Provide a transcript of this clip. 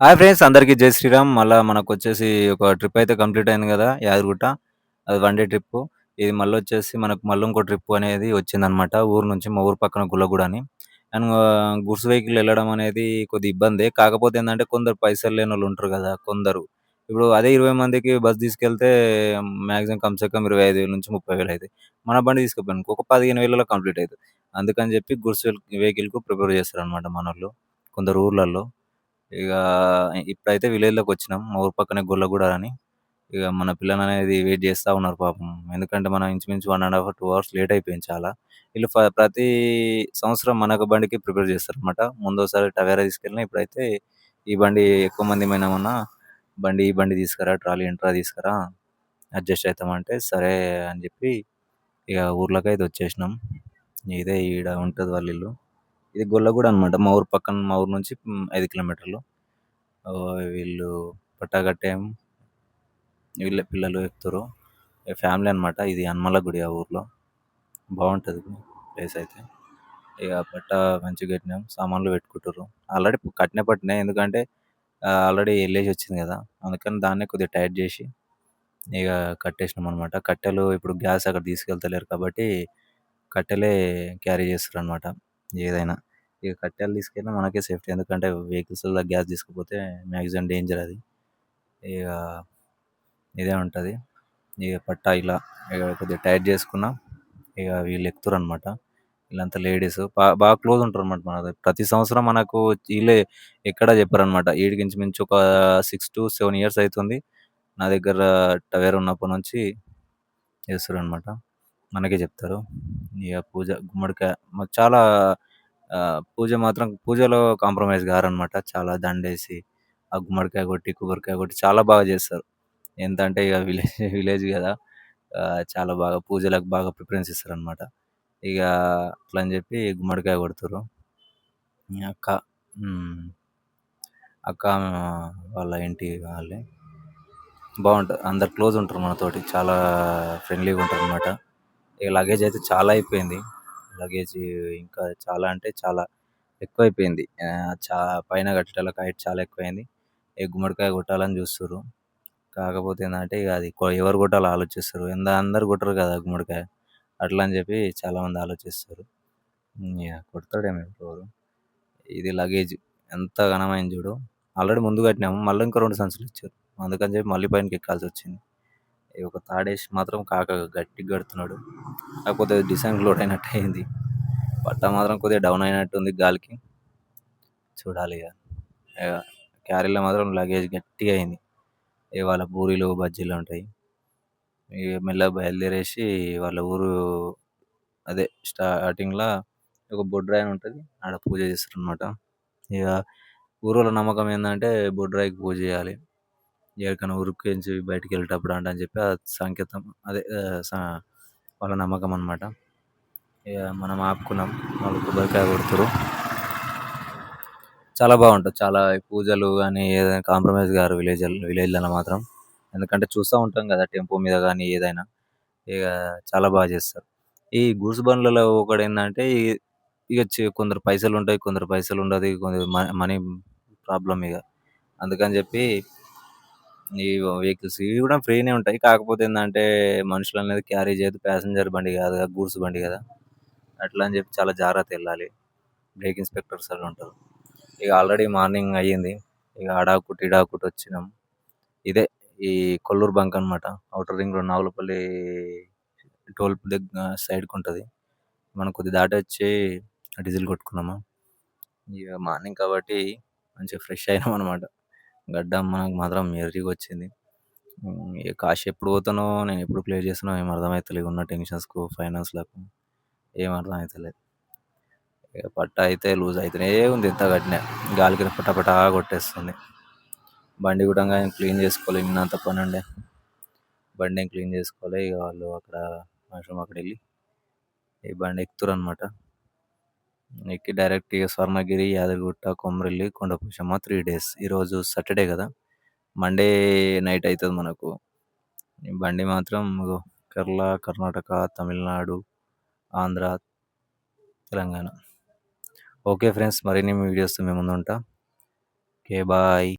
Hi friends అందరికీ జై శ్రీరామ్. మళ్ళా మనకొచ్చేసి ఒక ట్రిప్ అయితే కంప్లీట్ అయింది గదా! యాదగిరిగుట్ట. అది వన్ డే ట్రిప్పు. ఇది మళ్ళొచ్చేసి మనకు మళ్ళీ ఇంకో ట్రిప్ అనేది వచ్చిందనమాట. ఊరు నుంచి మా ఊరు పక్కన గుల్లగూడ అని. అండ్ గూడ్స్ వెహికల్ ఎళ్ళడం అనేది కొద్దిగా ఇబ్బందే. కాకపోతే ఏందంటే కొందరు పైసలు లేనోళ్ళు ఉంటారు గదా! కొందరు. ఇప్పుడు అదే 20 మందికి బస్ తీసుకెళ్తే మాక్సిమం కమ్‌సే కమ్ 25,000-30,000 అయితాయి. మన బండి తీసుకుపోయామనుకో ఒక 15,000లో కంప్లీట్ అయితది. అందుకని జెప్పి గూడ్స్ వెహికల్‌కు ప్రిఫర్ చేస్తారనమాట మనోళ్ళు కొందరు ఊర్లల్లో. ఇక ఇప్పుడైతే విలేజ్‌లోకొచ్చినాం. మా ఊరు పక్కనే గొల్లగూడ అని. ఇక మన పిల్లలనేది వెయిట్ జేస్తా ఉన్నారు పాపం. ఎందుకంటే మనం ఇంచుమించు 1 ½ 2 అవర్స్ లేట్ అయిపోయింది చాలా. వీళ్ళు ప్రతి సంవత్సరం మనొక బండికి ప్రిపేర్ చేస్తారనమాట. ముందోసారి టవేరా తీసుకెళ్ళినా, ఇప్పుడైతే ఈ బండి ఎక్కువ మంది పోయినామన్నా ఈ బండి తీసుకురా, ట్రాలీ ఎంట్రా తీసుకురా అడ్జస్ట్ అయితామంటే, సరే అని జెప్పి ఇక ఊర్లోకైతే వచ్చేసినాం. ఇదే ఈడ ఉంటది వాళ్ళ ఇల్లు. ఇది గొల్లగూడ అనమాట. మా ఊరు నుంచి 5 కిలోమీటర్లు. వీళ్ళు పట్టాగట్టేం వీళ్ళే పిల్లలు ఎక్కుతారు. ఫ్యామిలీ అనమాట. ఇది హనుమల గుడి ఆ ఊర్లో. బావుంటది ప్లేస్ అయితే. ఇక పట్టా మంచిగా కట్టినాం. సామాన్లు పెట్టుకుంటుర్రు. ఆల్రెడీ కట్టిన పట్టినాయి. ఎందుకంటే ఆల్రెడీ ఎల్లేసొచ్చింది గదా! అందుకని దాన్నే కొద్దిగా టైట్ జేసి ఇగ కట్టేసినామనమాట. కట్టెలు ఇప్పుడు గ్యాస్ అక్కడ తీసుకెళ్తలేరు కాబట్టి కట్టెలే క్యారీ చేస్తారనమాట ఏదైనా. ఇక కట్టెలు తీసుకెళ్ళినా మనకే సేఫ్టీ. ఎందుకంటే వెహికల్స్‌లో గ్యాస్ తీసుకపోతే మాక్సిమం డేంజర్ అది. ఇగ ఇదే ఉంటది. ఇగ పట్టా ఇలా ఇగ కొద్దిగా టైట్ చేసుకున్నా. ఇగ వీళ్ళు ఎక్కుతురనమాట. వీళ్ళంతా లేడీస్. బాగా క్లోజ్ ఉంటారనమాట మనది. ప్రతి సంవత్సరం మనకు ఈళ్ళే ఎక్కడ చెప్పరనమాట. ఈడికి ఇంచుమించు ఒక 6-7 ఇయర్స్ అయితుంది. నా దగ్గర టవేరా ఉన్నప్పటి నుంచి చేస్తురనమాట. మనకే చెప్తారు. ఇగ పూజ గుమ్మడికాయ చాలా పూజ మాత్రం పూజలో కాంప్రమైజ్ గారనమాట. చాలా దండేసి, ఆ గుమ్మడికాయ కొట్టి, కొబ్బరికాయ కొట్టి చాలా బాగా చేస్తారు. ఎంతంటే ఇగ విలేజ్ గదా! చాలా బాగా పూజలకు బాగా ప్రిఫరెన్స్ ఇస్తారనమాట. ఇగ అట్లని జెప్పి గుమ్మడికాయ కొడుతుర్రు. మీ అక్క హ్మ్. అక్క వాళ్ళ ఇంటి వాళ్ళే. బావుంటది. అందరు క్లోజ్ ఉంటారు మనతోటి. చాలా ఫ్రెండ్లీగా ఉంటారనమాట. ఇక లగేజ్ అయితే చాలా అయిపోయింది. లగేజ్ ఇంకా చాలా అంటే చాలా ఎక్కువైపోయింది. పైన కట్టేటోళ్ళకి హైట్ చాలా ఎక్కువైంది. ఈ గుమ్మడికాయ కొట్టాలని చూస్తుర్రు. కాకపోతే ఏందంటే ఇగ అది ఎవరు కొట్టాలో ఆలోచిస్తుర్రు. అందరూ కొట్టరు కదా గుమ్మడికాయ. అట్లా అని చెప్పి చాలామంది ఆలోచిస్తారు. ఇగ కొడతాడేమో ఎవరు. ఇది లగేజ్ ఎంత ఘనమైంది చూడు. ఆల్రెడీ ముందు కట్టినాము. మళ్ళీ ఇంకో 2 సంచులు ఇచ్చారు. అందుకని చెప్పి మళ్ళీ పైనకి ఎక్కాల్సొచ్చింది. ఈ ఒక తాడేసి మాత్రం గట్టిగా కడుతున్నాడు. కాకపోతే డిసైన్ లోడ్ అయినట్టు అయింది. పట్టా మాత్రం కొద్దిగా డౌన్ అయినట్టుంది గాలికి. చూడాలిగ. ఇగ క్యారీలో మాత్రం లగేజ్ గట్టిగా అయింది. ఇగ వాళ్ళ పూరీలు, బజ్జీలు ఉంటాయి. ఇగ మెల్లగా బయలుదేరేసి వాళ్ళ ఊరు అదే స్టార్టింగ్‌ల ఒక బొడ్రాయి అని ఉంటది. ఆడ పూజ చేస్తారనమాట. ఇగ ఊరోళ్ళ నమ్మకం ఏందంటే బొడ్రాయికి పూజ చేయాలి. ఎక్కడికైనా ఊరికేంచి బయటికెళ్ళేటప్పుడు అని చెప్పి ఆ సంకేతం అదే వాళ్ళ నమ్మకం అనమాట. ఇగ మనం ఆపుకున్నాం. వాళ్ళు కొబ్బరికాయ కొడుతుర్రు. చాలా బావుంటది. చాలా పూజలు గాని ఏదైనా కాంప్రమైజ్ గారు విలేజ్‌లలో మాత్రం. ఎందుకంటే చూస్తా ఉంటాం గదా! టెంపో మీద గాని ఏదైనా. ఇగ చాలా బాగా చేస్తారు. ఈ గూడ్స్ బండ్లలో ఒకటేందంటే ఇగ కొందరు పైసలుంటాయి. కొందరు పైసలుండదు. కొందరు మనీ ప్రాబ్లమ్ ఇగ. అందుకని జెప్పి ఈ వెహికల్స్ ఇవి గూడా ఫ్రీనే ఉంటాయి. కాకపోతే ఏందంటే మనుషులనేది క్యారీ చేయదు. ప్యాసింజర్ బండి గాదు గదా! గూడ్స్ బండి గదా! అట్లా అని జెప్పి చాలా జాగ్రత్తగెళ్ళాలి. బ్రేక్ ఇన్స్‌పెక్టర్స్ ఆళ్ళు ఉంటారు. ఇగ ఆల్రెడీ మార్నింగ్ అయ్యింది. ఇగ ఆడాకుట్టు, ఈడాకుట్టు వచ్చినాం. ఇదే ఈ కొల్లూరు బంక్ అనమాట. Outer ring road Nagulapalli toll సైడ్‌కుంటది. మనం కొద్దిగా దాటొచ్చి డీజిల్ కొట్టుకున్నాము. ఇగ మార్నింగ్ కాబట్టి మంచిగా ఫ్రెష్ అయినామనమాట. గడ్డం మనకు మాత్రం ఎర్రిగొచ్చింది. ఇగ కాశీ ఎప్పుడు పోతానో, నేనెప్పుడు క్లియర్ చేస్తానో ఏం అర్థమైతలేదు. ఉన్న టెన్షన్స్‌కు, ఫైనాన్స్‌లకు ఏం అర్థమైతలేదు. ఇగ పట్టా అయితే లూజ్ అయితేనే ఉంది ఎంత కట్టినా. గాలికి పటా కొట్టేస్తుంది. బండి గూడంగా క్లీన్ చేసుకోలే నిన్నంతా పనుండే. బండేం క్లీన్ చేసుకోలే. ఇగ వాళ్ళు అక్కడ వాష్‌రూమ్ అక్కడెళ్ళి ఈ బండి ఎక్కుతురనమాట. ఎక్కి డైరెక్ట్ ఇగ స్వర్ణగిరి, యాదగిరిగుట్ట, కొమరెల్లి, కొండపోచమ్మ 3 డేస్. ఈరోజు సాటర్‌డే గదా! మండే నైట్ అయితది మనకు. ఈ బండి మాత్రం ఇగో కేరళ, కర్ణాటక, తమిళనాడు, ఆంధ్ర, తెలంగాణ. Okay friends. మరిన్ని వీడియోస్‌తో మీ ముందుంటా. ఓకే. బాయ్.